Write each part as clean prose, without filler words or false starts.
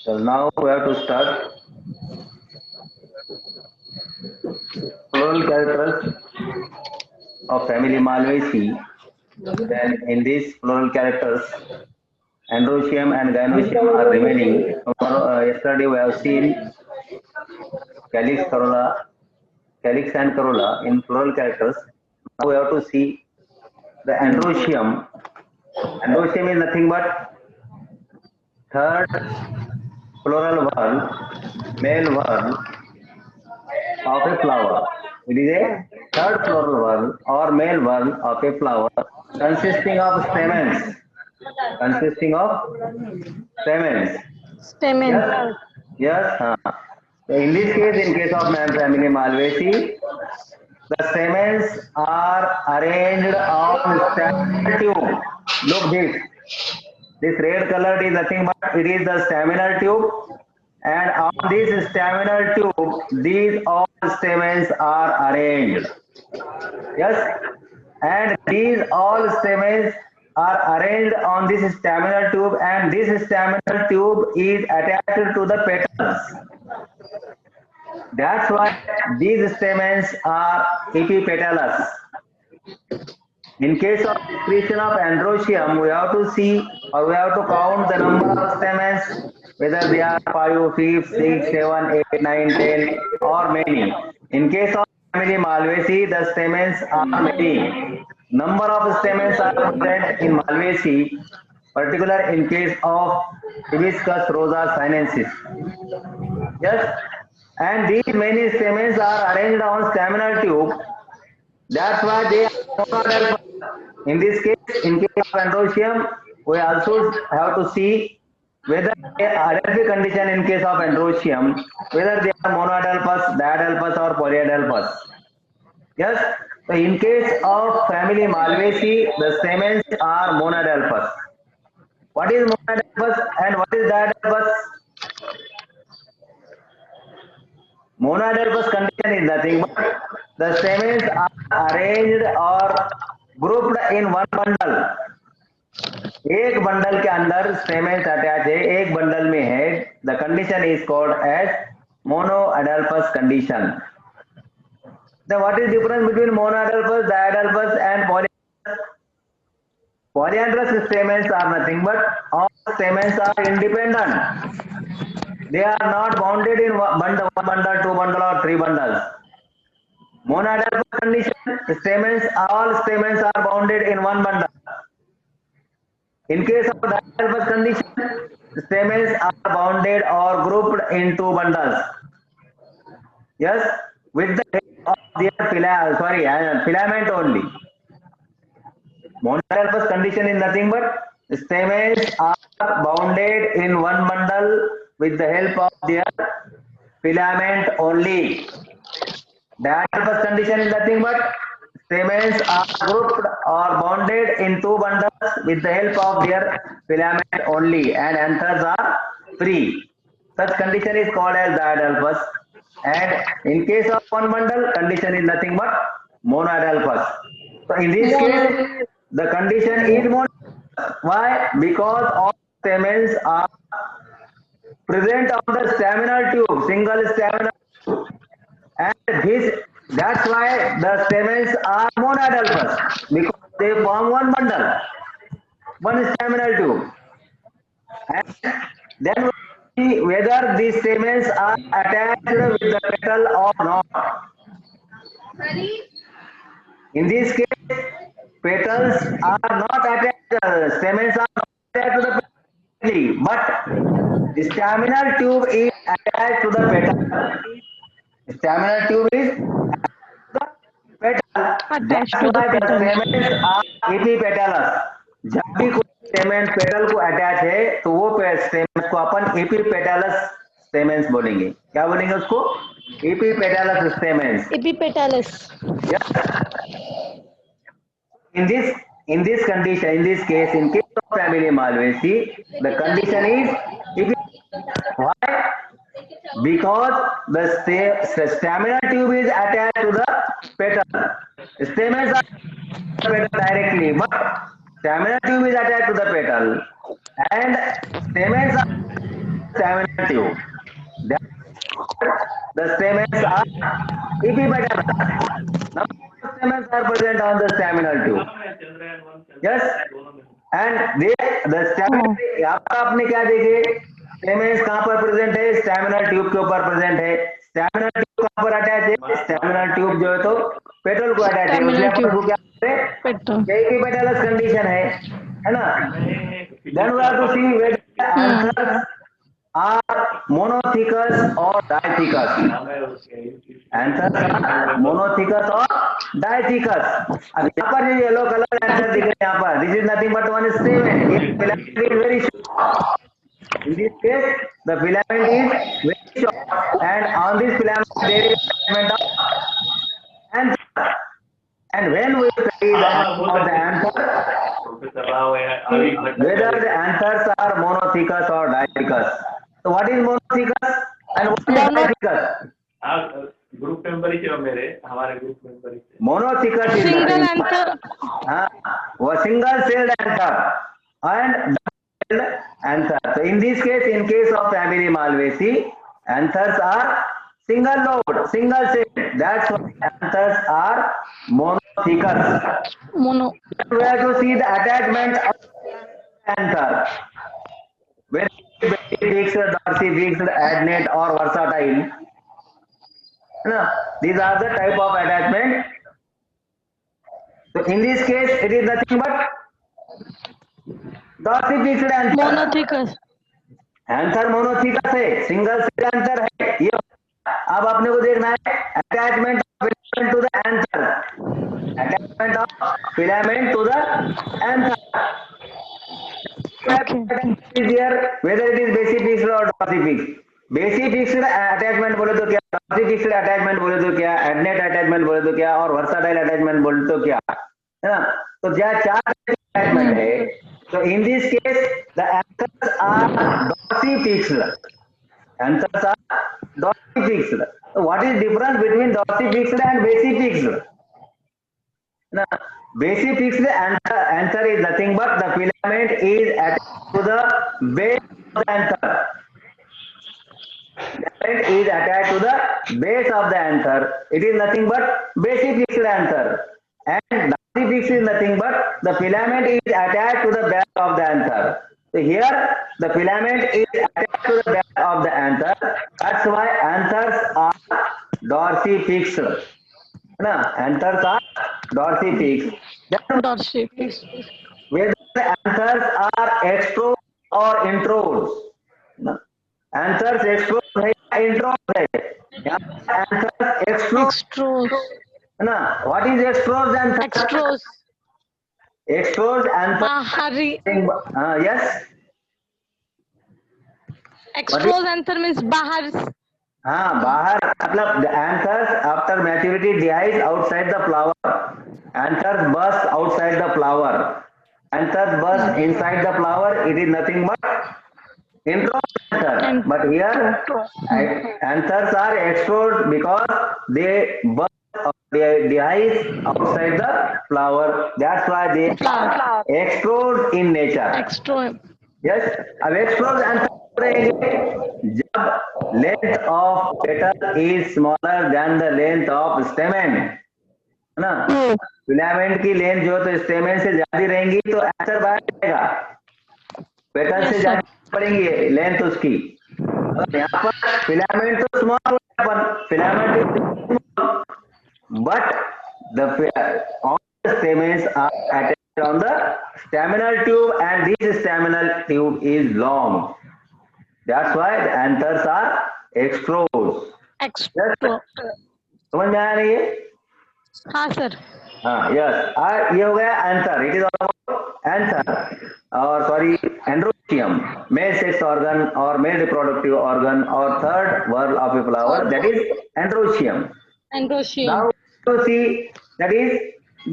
So now we have to start plural characters of family Malvaceae. Then in these plural characters, androecium and gynoecium are remaining. Yesterday we have seen calyx, corolla, calyx and corolla in plural characters. Now we have to see the androecium. Androecium is nothing but third plural verb, male verb of a flower. It is a third plural verb or male verb of a flower consisting of stamens. Consisting of stamens. Stamen. Yes, yes. So in this case, in case of family Malvaceae, the stamens are arranged on staminal tube. Look this. This red colored is nothing but it is the staminal tube, and on this staminal tube, these all stamens are arranged. Yes, and these all stamens are arranged on this staminal tube, and this staminal tube is attached to the petals. That's why these stamens are epipetalous. In case of excretion of androecium, we have to see or we have to count the number of stamens, whether they are 5, 6, 7, 8, 9, 10, or many. In case of family Malvaceae, the stamens are many. Number of stamens are present in Malvaceae, particular in case of Hibiscus rosa sinensis. Yes, and these many stamens are arranged on staminal tube. That's why they are monodal. In this case, in case of androecium, we also have to see whether adelphic condition in case of androecium, whether they are monoadelphous, diadelphous, or polyadelphous. Yes. So in case of family Malvaceae, the stamens are monoadelphous. What is monoadelphous and what is diadelphous? Monoadelphous condition is nothing but the stamens are arranged or grouped in one bundle. एक bundle के अंदर stamens attach है, एक bundle में है. The condition is called as monoadelphous condition. Then what is difference between monoadelphous, diadelphous and polyandrous? Polyandrous stamens are nothing but all stamens are independent. They are not bounded in one bundle, two bundle, or three bundles. Monoadelphous condition, stamens, all stamens are bounded in one bundle. In case of diadelphous condition, stamens are bounded or grouped in two bundles. Yes, with the help of their filament only. Monoadelphous condition is nothing but stamens are bounded in one bundle with the help of their filament only. Diadelphous condition is nothing but stamens are grouped or bounded in two bundles with the help of their filament only, and anthers are free. Such condition is called as diadelphous. And in case of one bundle, condition is nothing but monoadelphous. So in this case, the condition is monoadelphous. Why? Because all stamens are present on the staminal tube, single staminal tube. And that's why the stamens are monoadelphous, because they form one bundle, one staminal tube. And then we see whether these stamens are attached with the petal or not. In this case, petals are not attached, stamens are not attached to the petal, but the staminal tube is attached to the petal. Staminal tube is petal. That's why the stamens are epipetalous. जब भी कोई stamens petal को attach है तो वो stamens को अपन एपिपेटालस stamens बोलेंगे. क्या बोलेंगे उसको? एपिपेटालस stamens. Epipetalous. In this condition, in this case, in case of family Malvaceae, the condition is why? Because the staminal tube is attached to the petal. Stamens are petal directly, but staminal tube is attached to the petal, and stamens are staminal tube. The stamens are epipetalis. Number of stamens are present on the staminal tube. Yes, and the staminal यहाँ पर आपने क्या देखे, stamens कहाँ पर present है, स्टैमिनल tube के ऊपर प्रेजेंट है. स्टैमिनल ट्यूब कहाँ पर अटैच है, स्टैमिनल ट्यूब जो है तो पेटल को अटैच है, इसलिए अपन को क्या बोलते हैं, एपिपेटलस कंडीशन है ना. Then we have to see whether anthers are monothecous और डायथिकस. एंथर्स आर मोनोथिकस और डायथिकस. अब यहाँ पर जो येलो कलर एंथर दिख रहे हैं यहाँ पर, this is nothing but one stamen. ये filament is very short. In this case, the filament is very short, and on this filament there is a filament of anther. And when we study the anther, whether the anthers are monothecous or diathecous. So what is monothecous and what is diathecous? Group member ही मेरे, हमारे group member ही. Monothecous is single anther. वो single celled anther and anther. So in this case, in case of family Malvaceae, anthers are single node, single cell. That's why anthers are monothecous. Mono. We have to see the attachment of anther. Very fixed, dorsifixed, adnate, or versatile. No, these are the type of attachment. So in this case, it is nothing but dorsifixed anther. Monothecous. Anther monothecous है, single cell anther है. ये अब आपने को देखना है attachment of filament to the anther. Attachment of filament to the anther. Is here whether it is basifixed or dorsifixed. Basifixed attachment बोले तो क्या, डॉर्सीफिक्स्ड अटैचमेंट बोले तो क्या, एडनेट अटैचमेंट बोले तो क्या, और वर्साटाइल अटैचमेंट बोले तो क्या, है ना. तो जहाँ चार अटैचमेंट है, so in this case the anthers are dorsifixed. Anthers are dorsifixed. So what is difference between dorsifixed and basifixed? Now, basifixed anther is nothing but the filament is attached to the base of the anther. Filament is attached to the base of the anther. It is nothing but basifixed anther. And dorsifixed is nothing but the filament is attached to the back of the anther. So here the filament is attached to the back of the anther. That's why anthers are dorsifixed. No, anthers are dorsifixed. Dorsifixed. Whether the anthers are extros or intros. No. Anthers extros है या intros है? Anthers extros. ना, what is extros anther? Extros. Extros anther. Bahari. Yes. Extros anther means bahar. हाँ, बाहर मतलब the anthers after maturity dies outside the flower. Anthers burst outside the flower. Anthers burst inside the flower. It is nothing but intro anther. But here anthers are extros because they burst or they dies outside the flower. That's why they are extros in nature. Extro. Yes. अब extros anther जब length of petal is smaller than the length of stamen, है ना. Filament की length जो तो stamen से ज्यादा रहेंगी तो एंथर बाहर जाएगा, पेटल से ज्यादा पड़ेंगी लेंथ उसकी. यहाँ पर फिलामेंट तो small filament but all the stamens are attached on the staminal tube and this staminal tube is long. That's why the anthers are extros. Extro. समझ में आया नहीं है? हाँ सर. हाँ, यस. ये हो गया anther. It is all about anther और sorry androecium, male sex organ और मेल रिप्रोडक्टिव ऑर्गन और third whorl of a flower, that is androecium. Androecium. Now to see that is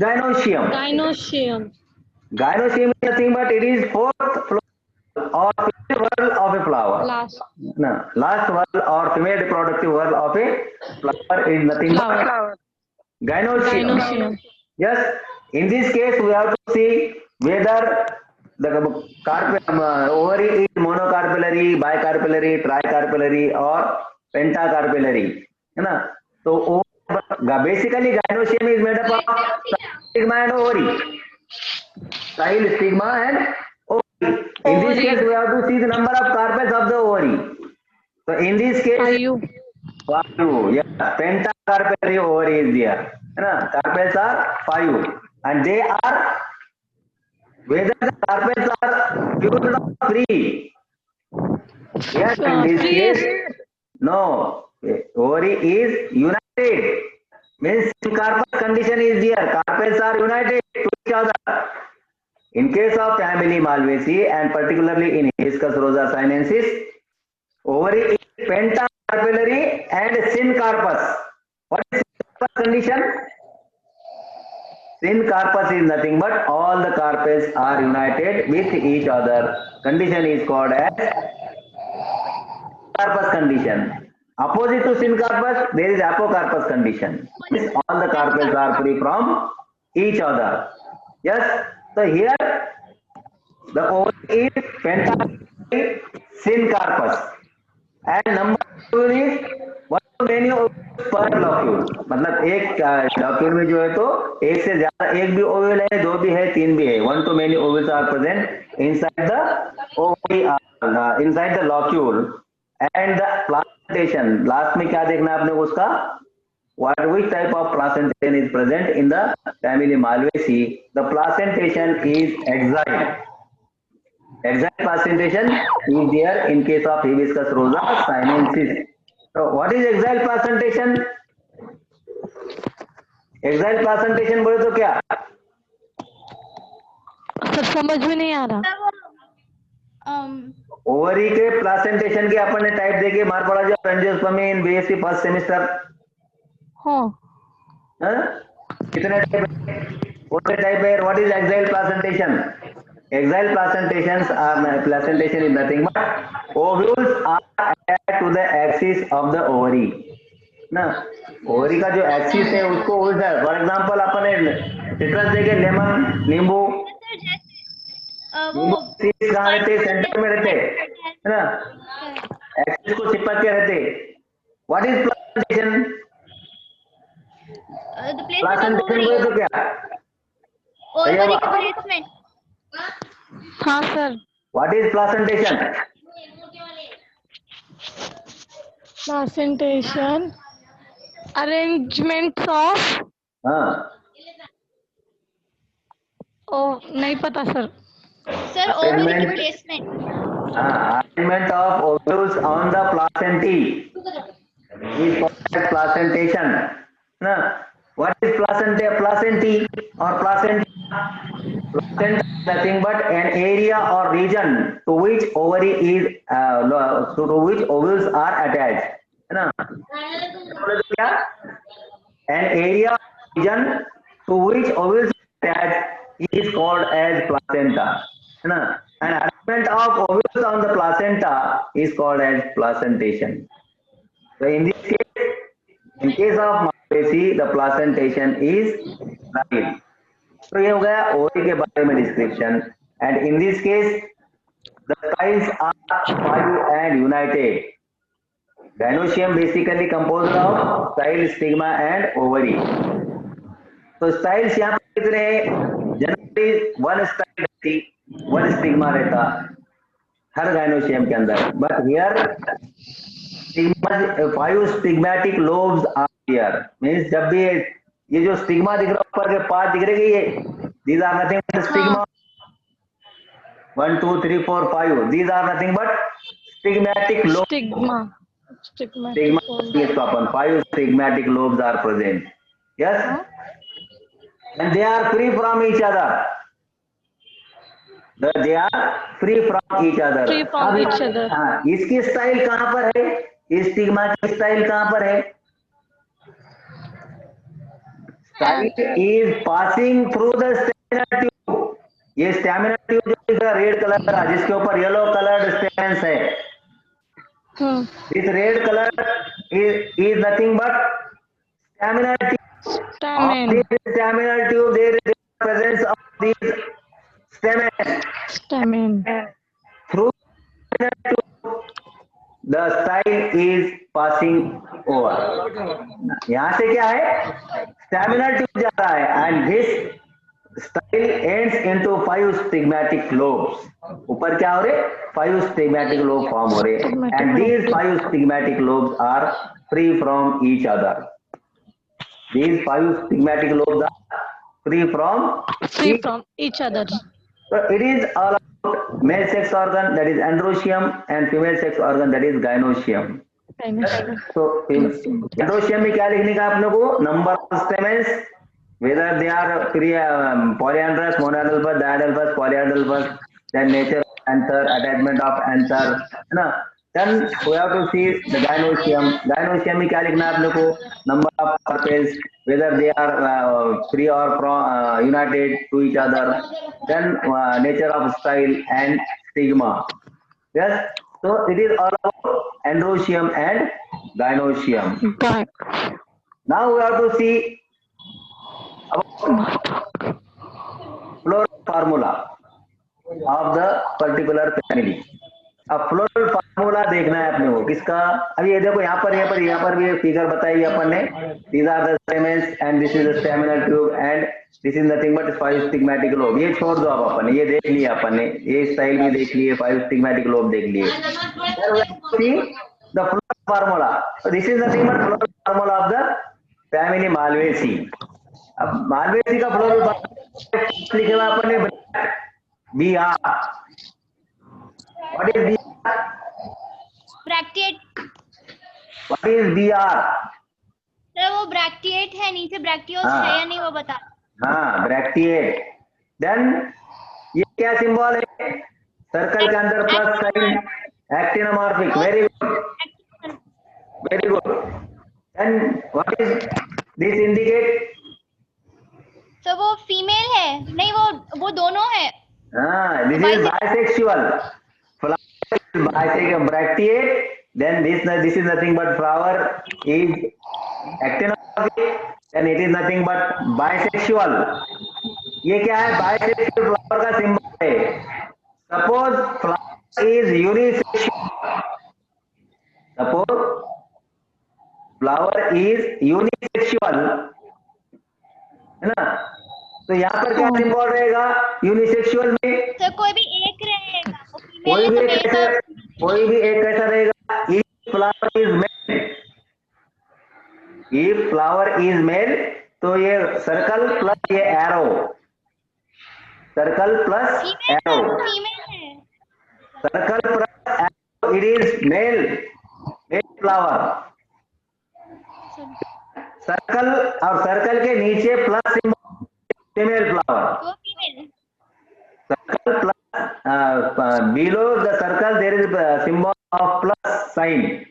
gynoecium. Gynoecium. Gynoecium is nothing but it is fourth floor or female whorl of a flower. Last whorl or female reproductive whorl of a flower is nothing but gynoecium. Yes. In this case, we have to see whether the ovary is monocarpellary, bicarpellary, tricarpellary और pentacarpellary, है ना? तो basically gynoecium is made up of stigma and ovary. Style, stigma and ovary. In this Ovary. case, we have to see the number of carpels of the ovary. So in this case, 5. yeah, pentacarpellary ovary is there. है ना? Carpels are 5, and they are, whether the carpels are fused or free. Yes, in this Free case, is no, ovary is united. Means carpel condition is there. Carpels are united to each other. In case of family Malvaceae and particularly in Hibiscus rosa sinensis, ovary is pentacarpellary and syncarpous. What is syncarpous condition? Syncarpous is nothing but all the carpels are united with each other. Condition is called as syncarpous condition. Opposite to syncarpous, there is apocarpous condition. Means all the carpels are free from each other. Yes. So here the ovary is pentacarpellary, syncarpous, and number 2 is one to many ovules per locule. मतलब एक locule में जो है तो एक से ज्यादा, एक भी ओव्यूल है, दो भी है, तीन भी है. One to many ovules are present inside the ovary, inside the locule, and the placentation. Last में क्या देखना है आपने उसका? Which type of placentation is present in the family Malvaceae? The placentation is exile. Exile placentation is there in case of Hibiscus rosa sinensis. So what is exile placentation? Exile placentation बोले तो क्या? Sir समझ में नहीं आ रहा. Ovary के placentation के अपन ने टाइप देके मार पड़ा जो एंजियोस्पर्मी इन बीएससी फर्स्ट सेमेस्टर. हाँ. कितने टाइप है? What is exile placentation? Exile placentations are, placentation is nothing but ovules are attached to the axis of the ovary. ना ओवरी का जो एक्सिस है उसको उल्टा. फॉर एग्जांपल अपन ने सिट्रस देके लेमन, नींबू, सीड्स कहाँ रहते? सेंटर में रहते, है ना? एक्सिस को चिपक के रहते. What is placentation? प्लासेंटेशन बोले तो क्या? ओवरी का प्लेसमेंट. हाँ sir. What is placentation? Placentation, arrangements of. हाँ, नहीं पता सर. सर ओवरी की placement. arrangement of ovules on the placentae is called as placentation. ना what is placenta? Placentae or placenta? Placenta is nothing but an area or region to which ovary is to which ovules are attached, है ना? क्या? An area or region to which ovules are attached is called as placenta, है ना? An arrangement of ovules on the placenta is called as placentation. So in this case, in case of Malvaceae, the placentation is style. तो ये हो गया ovary के बारे में description. And in this case the styles are 5 and united. Gynoecium basically composed of style, stigma and ovary. तो styles यहाँ पर कितने हैं? जनरली 1 स्टाइल रहती, 1 स्टिग्मा रहता हर गायनोशियम के अंदर. But here 5 stigmatic lobes are here. Means जब भी ये जो स्टिग्मा दिख रहा है ऊपर के पार्ट दिख रहे हैं, ये these are nothing but stigma. 1 2 3 4 5 these are nothing but stigmatic lobes. Stigma. Stigma is open. 5 stigmatic lobes are present. Yes, and they are free from each other. They are free from each other. Free from each other. हाँ, इसकी style कहाँ पर है? इस stigma की style कहाँ पर है? Style is passing through the staminal tube. ये staminal tube जो दिख रहा है रेड कलर का, जिसके ऊपर येलो कलर्ड stamens है. This red color is nothing but staminal tube. Stamen. Of this staminal tube there is the presence of these Stamen. through the style is passing over. यहाँ से क्या है, स्टैमिनल tube जा रहा है and this style ends into 5 stigmatic lobes. ऊपर क्या हो रहे, 5 stigmatic lobe form हो रहे, and these 5 stigmatic lobes are free from each other. These 5 stigmatic lobes are free from each other. So it is all about male sex organ, that is androecium, and female sex organ, that is gynoecium. So androecium में क्या लिखने का आपने को, number of stamens, whether they are polyandrous, monoidal, diadelphous, polyandrous, then nature of anther, attachment of anther, है ना. Then we have to see the gynoecium. Gynoecium में क्या लिखना है आपने को, number of carpels, whether they are free or united to each other, then nature of style and stigma. Yes, so it is all about androecium and gynoecium. Now we have to see about floral formula of the particular family. अब floral formula देखना है अपने को किसका. अब ये देखो यहाँ पर भी फिगर बताई अपन ने. These are the stamens and this is the staminal tube and this is nothing but 5 stigmatic lobe. ये छोड़ दो अब अपन ने, ये देख लिया अपन ने, ये स्टाइल भी देख लिए, 5 stigmatic lobe देख लिए. See the floral formula. So this is nothing but floral formula of the family Malvaceae. अब Malvaceae का फ्लोरल फार्मूला लिखे हुआ अपन ने BR. What is BR? Bracteate. What is BR? Sir वो ब्रैक्टिएट है, नीचे ब्रैक्टियोस है या नहीं वो बता. हाँ, ब्रैक्टिएट. देन ये क्या सिंबल है, सर्कल के अंदर plus sign, actinomorphic. Very good, very good. Then what is this indicate. Sir वो फीमेल है, नहीं वो दोनों है. हाँ, this is bisexual. Bisexual bracteate, then this is nothing but flower is actinomorphic, then it is nothing but bisexual. ये क्या है, bisexual flower का सिंबल है. Suppose flower is unisexual. Suppose flower is unisexual, है ना. तो यहाँ पर क्या सिंबल रहेगा यूनिसेक्सुअल में. तो कोई भी एक रहेगा, कोई भी एक कैसा रहेगा. if flower is male, if flower is male, तो ये सर्कल प्लस ये arrow, circle plus arrow, circle plus arrow, it is male flower. Circle और सर्कल के नीचे plus symbol female flower. Circle plus below the circle there is a symbol of plus sign.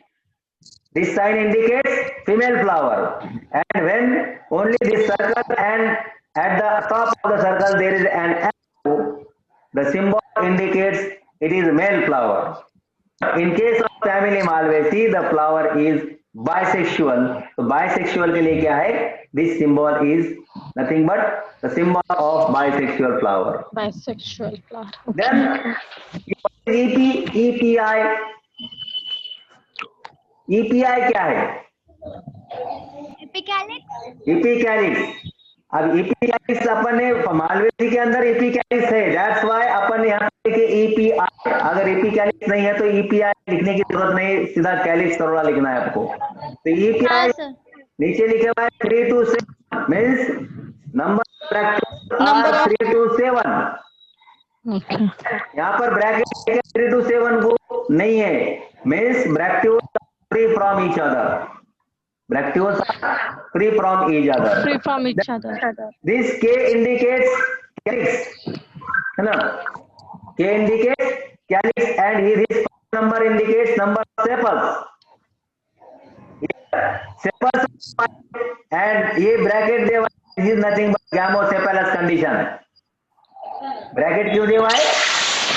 This sign indicates female flower, and when only this circle and at the top of the circle there is an arrow, the symbol indicates it is male flower. In case of family Malvaceae, the flower is bisexual. तो bisexual के लिए क्या है, this symbol is nothing but the symbol of bisexual flower. Bisexual flower. Then EPI. EPI क्या है, epicalyx. अब epicalyx अपन ने Malvaceae के अंदर एपिकैलिक्स है, दैट्स व्हाई अपन यहाँ पे लिखे EPI. अगर एपिकैलिक्स नहीं है तो EPI लिखने की जरूरत नहीं, सीधा कैलिक्स करोड़ा लिखना है आपको. तो EPI नीचे लिखे हुआ है 3 to 7 मीन्स नंबर 3 to 7. यहाँ पर ब्रैकेट 3 to 7 को नहीं है, means ब्रैक्टियोस free from each other. Bracteoles are free from each other. Free from each other. This K indicates calyx, है ना. K indicates calyx and his number indicates number of sepals. Sepals and ये bracket दिया हुआ है, this is nothing but gamosepalous condition. Bracket क्यों दिया हुआ है,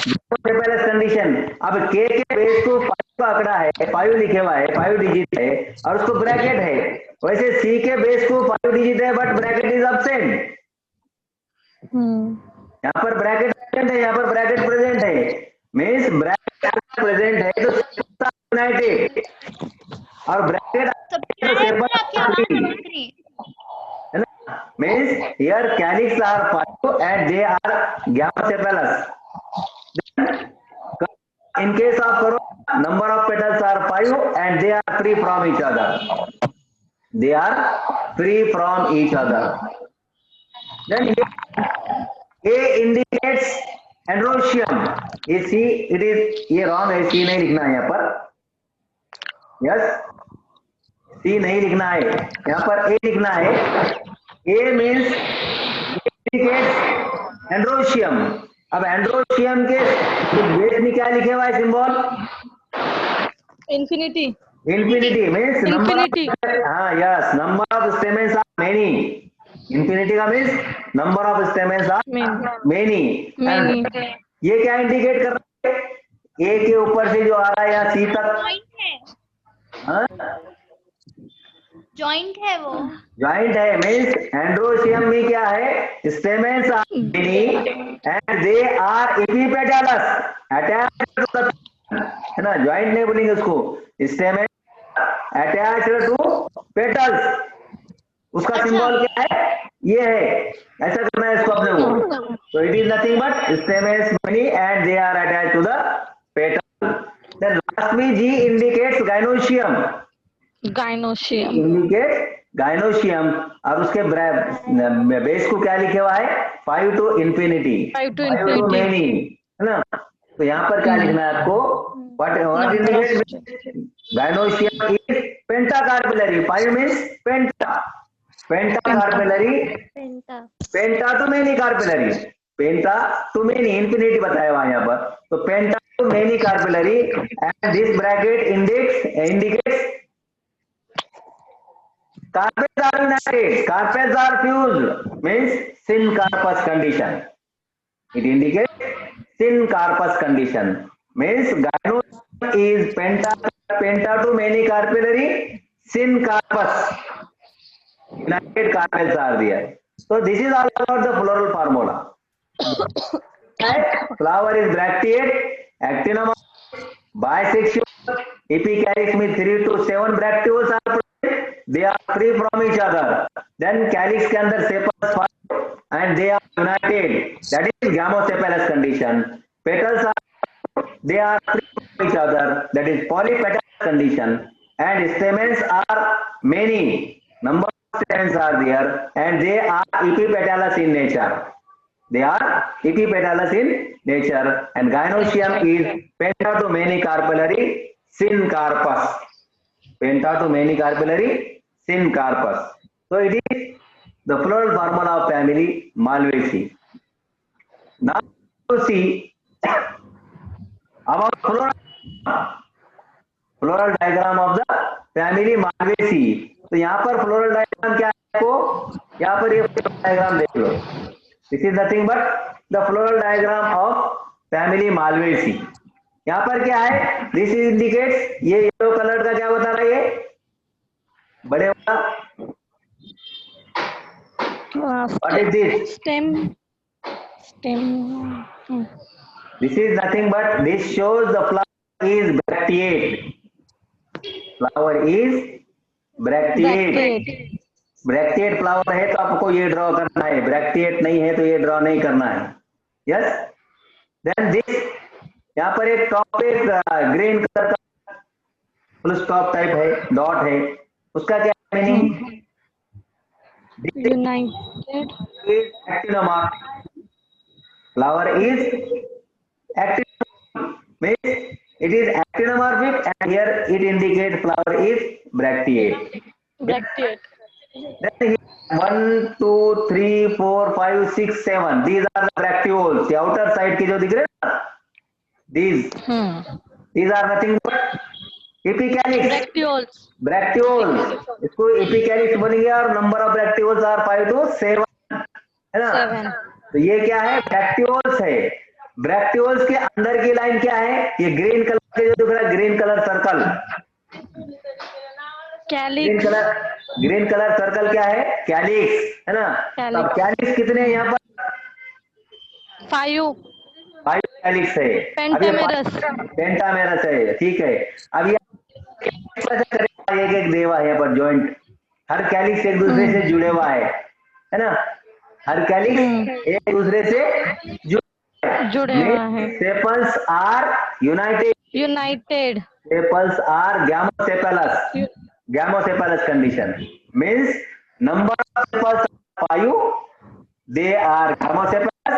gamosepalous condition. अब K के बेस को 5 का आंकड़ा है, 5 लिखे हुआ है, 5 डिजिट है और उसको ब्रैकेट है. वैसे C के बेस को 5 डिजिट है बट ब्रैकेट इज एब्सेंट. यहाँ पर ब्रैकेट प्रेजेंट है, यहाँ पर ब्रैकेट प्रेजेंट है, मीन्स ब्रैकेट प्रेजेंट है तो यूनाइटेड, और ब्रैकेट सब क्या है फिर आपके पास नंबर 3? है ना, means here calyx are 5 and they are gamosepalous. In case of corona, number of petals are 5 and they are free from each other. They are free from each other. Then A indicates androecium. ये C, it is, ये wrong है, C नहीं लिखना है यहाँ पर. Yes, C नहीं लिखना है, यहाँ पर A लिखना है. A means indicates androecium. अब एंड्रोशियम के बेस में क्या लिखे हुआ है symbol? Infinity. Infinity means Infinity. Number, हाँ yes, number of stamens are many. Infinity का means number of stamens are many. ये क्या इंडिकेट कर रहा है? ए के ऊपर से जो आ रहा है यहाँ सी तक, जॉइंट है, हाँ जॉइंट है वो. ज्वाइंट है, मीन्स एंड्रोशियम में क्या है? Stamens are many and they are epipetalous attached to the, है ना, ज्वाइंट नहीं बोलेंगे उसको, स्टेमेंस अटैच्ड टू पेटल्स. उसका सिंबल क्या है? ये है, ऐसा करना है इसको अपने को. तो it is nothing but stamens many and they are attached to the petal. Then last में G indicates gynoecium. Gynoecium. Indicate gynoecium. अब उसके बेस को क्या लिखे हुआ है? 5 to infinity, 5 to 5 to infinity. many, है ना. तो यहाँ पर क्या लिखना है आपको? what indicates gynoecium is pentacarpellary. 5 means penta, pentacarpellary, penta to many carpellary, penta to many, infinity बताया हुआ यहाँ पर. तो penta to many carpellary and this bracket indicates carpets are united, carpets are fused, means syncarpous condition. It indicates syncarpous condition, means gynoecium is penta to many carpellary, syncarpous, united carpels are there. So this is all about the floral formula. Flower is bracteate, actinomorph, bisexual, epicalyx में 3 to 7 bracteoles are present. They are free from each other. Then calyx के अंदर sepals 5 and they are united. That is gamocephalous condition. Petals are, they are free from each other. That is polypetalous condition. And stamens are many. Number of stamens are there and they are epipetalous in nature. They are epipetalous in nature. And gynoecium is penta to many carpellary, syncarpous. Penta to many carpellary, syncarpous. So it is the floral formula of family Malvaceae. Now to see about floral diagram of the family Malvaceae. तो यहाँ पर floral diagram क्या है आपको? यहाँ पर ये diagram देख लो. This is nothing but the floral diagram of family Malvaceae. यहाँ पर क्या है? This indicates, ये येलो कलर का क्या बता रहा है? ये बड़े वाला what is this? Stem. This is nothing but, this shows the flower is bracteate. Flower is bracteate. Bracteate flower है तो आपको ये ड्रॉ करना है, ब्रैक्टिएट नहीं है तो ये ड्रॉ नहीं करना है. यस. देन दिस, यहाँ पर एक टॉप पे ग्रीन कलर का फुल स्टॉप टाइप है, डॉट है, उसका क्या meaning? United. Actinomorph. Flower is actinomorphic, means it is actinomorphic and here it indicates flower is bracteate. Bracteate. Then here 1 2 3 4 5 6 7, these are the bracteoles. The outer side के जो दिख रहे हैं ना, these are nothing but epicalyx. Bracteoles. इसको epicalyx बनेंगे और number of bracteoles are 5 to 7, है ना. 7. तो ये क्या है? bracteoles है. bracteoles के अंदर की लाइन क्या है? ये ग्रीन कलर के जो दिख रहा है, green colour circle. Green colour circle क्या है? कैलिक्स, है ना. अब कैलिक्स कितने हैं यहाँ पर? 5 5 कैलिक्स है। पेंटामेरस। पेंटामेरस है, ठीक है। अब ये एक एक देवा है यहाँ पर जॉइंट, हर कैलिक्स एक दूसरे से जुड़े हुआ है ना, हर कैलिक्स एक दूसरे से जुड़े हुआ है। Sepals are united. sepals are gamocephalous condition, means number of sepals are 5, they are gamocephalous,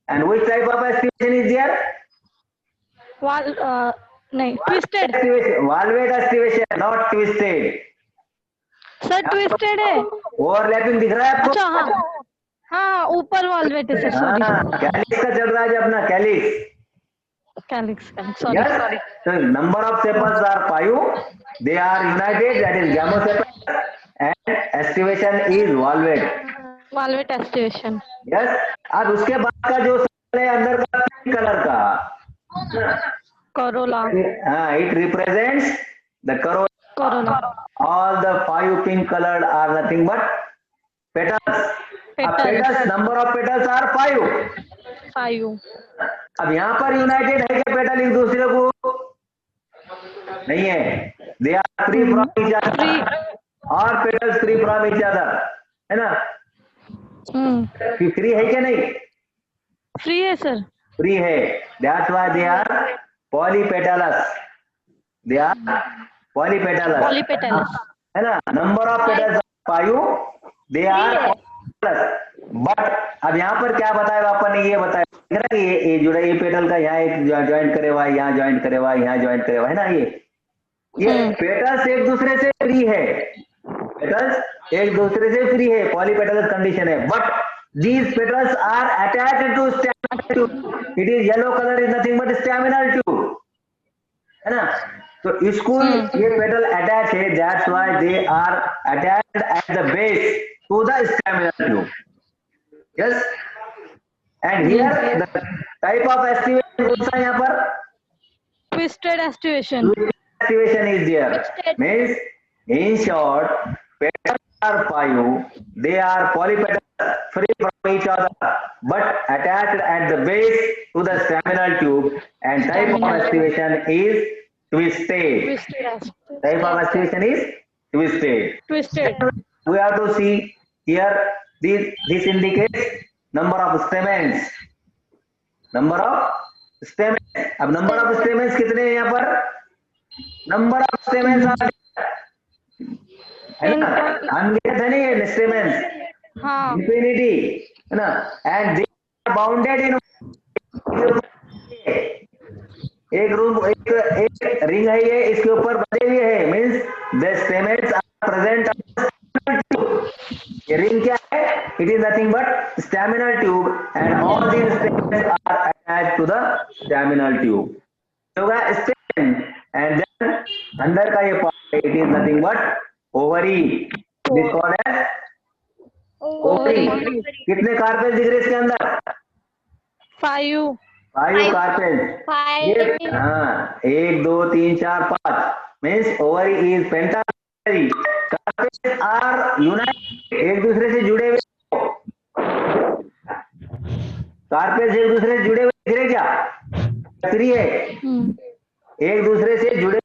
and which type of aspiration is there? नहीं, twisted. Valvate aspiration, not twisted. Sir twisted है। ओवरलैपिंग दिख रहा है आपको? अच्छा हाँ हाँ, ऊपर वाल्वेट है सर, सॉरी। कैलिक्स का चल रहा है अपना calyx. Calyx, sorry. So number of sepals are 5. They are united, that is gamocephalous, and aestivation is valvate. Valvate aestivation. Yes. अब उसके बाद का जो सेपल है अंदर का पिंक कलर का, Corolla. it represents the corolla. All the 5 pink colored are nothing but petals. Petals, number of petals are 5. अब यहाँ पर यूनाइटेड है क्या पेटल एक दूसरे को? नहीं है, they are free from each other, और petals free from each other, है ना? फ्री है क्या नहीं? फ्री है सर, फ्री है, that's why they are polypetalous, they are polypetalous, है ना? Number of petals 5, they are polypetalous. But अब यहाँ पर क्या बताया अपन ने, ये बताया कि ये जुड़ा, ये पेटल का यहाँ एक ज्वाइंट करे हुआ है, यहाँ ज्वाइंट करे हुआ है, यहाँ ज्वाइंट करे हुआ है ना, ये पेटल्स एक दूसरे से फ्री है, पेटल्स एक दूसरे से फ्री है, पॉलीपेटलस कंडीशन है। But these petals are attached to staminal tube, it is yellow colour, is nothing but staminal tube, है ना? तो इसको ये पेटल अटैच है, that's why they are attached at the base to the staminal tube. Yes, and here the type of aestivation कौन सा यहाँ पर? Twisted aestivation. Aestivation is there, means in short, petals are 5, they are polypetal, free from each other, but attached at the base to the staminal tube, and type of aestivation is twisted. Type of aestivation is twisted. We have to see here. This indicates number of stamens. Number of stamens. अब number of stamens कितने हैं यहाँ पर? Number of stamens are अनगिनत है नहीं है stamens. हाँ. Infinity है ना? And they are bounded in एक रिंग है ये, इसके ऊपर बने हुए हैं, means the stamens are present on the ये रिंग क्या है? It is nothing but staminal tube, and all these stamens are attached to the staminal tube. होगा stamen, and then अंदर का ये part, it is nothing but ovary. This called as ovary. कितने carpels दिख रहे इसके अंदर? 5 कार्पेल्स। हाँ, 1 2 3 4 5, means ovary is pentavary. Carpels are united, एक दूसरे से जुड़े हुए, कार्पेल्स एक दूसरे से जुड़े हुए दिख रहे क्या? फ्री है, एक दूसरे से जुड़े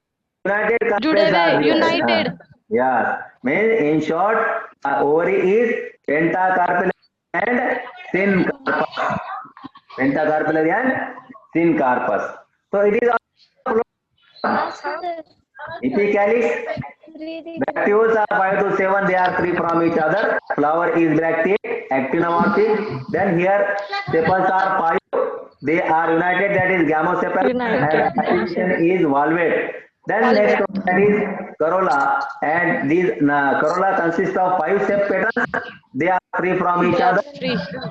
united. Yes, mean in short ovary is pentacarpel and syncarpous, pentacarpel and syncarpous. So it is Epicalix. Bracteoles are 5 to 7. They are free from each other. Flower is bracteate, actinomorphic. Then here sepals are 5. They are united. That is gamocephalous. And aspiration is valvate. Then next one, that is corolla. And these corolla consist of 5 sepals. They are free from each other.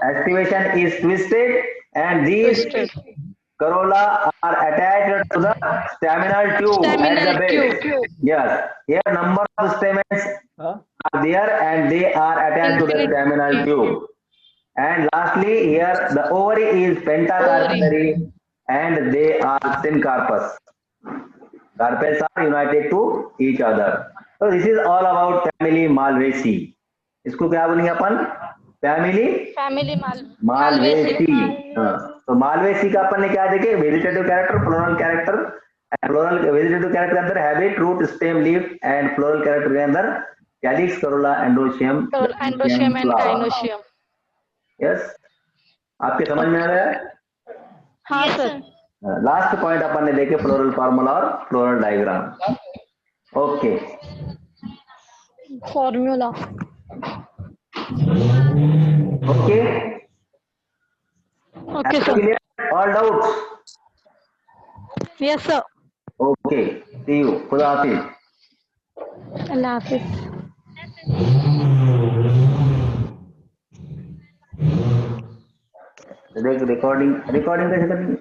Aspiration is twisted, and these corolla are attached to the staminal tube at the base. Yes, here number of stamens are there, and they are attached to the staminal tube. And lastly, here the ovary is pentacarpellary, and they are syncarpous. Carpels are united to each other. So this is all about family Malvaceae. इसको क्या बोलेंगे अपन? Family Malvaceae. हाँ, तो Malvaceae का अपन ने क्या देखे, vegetative character, floral character, floral vegetative character के अंदर habit, root, stem, leaf, and floral character के अंदर calyx, corolla, androecium, androecium and gynoecium. Yes, आपके समझ में आ रहा है? हाँ Yes, sir. sir. Last point अपन ने देखे फ्लोरल फॉर्मूला और floral diagram. Okay, formula. Okay, okay sir. All doubts? Yes sir. Okay, see you, खुदा हाफिज। अल्लाह हाफिज। रिकॉर्डिंग कैसे करनी है?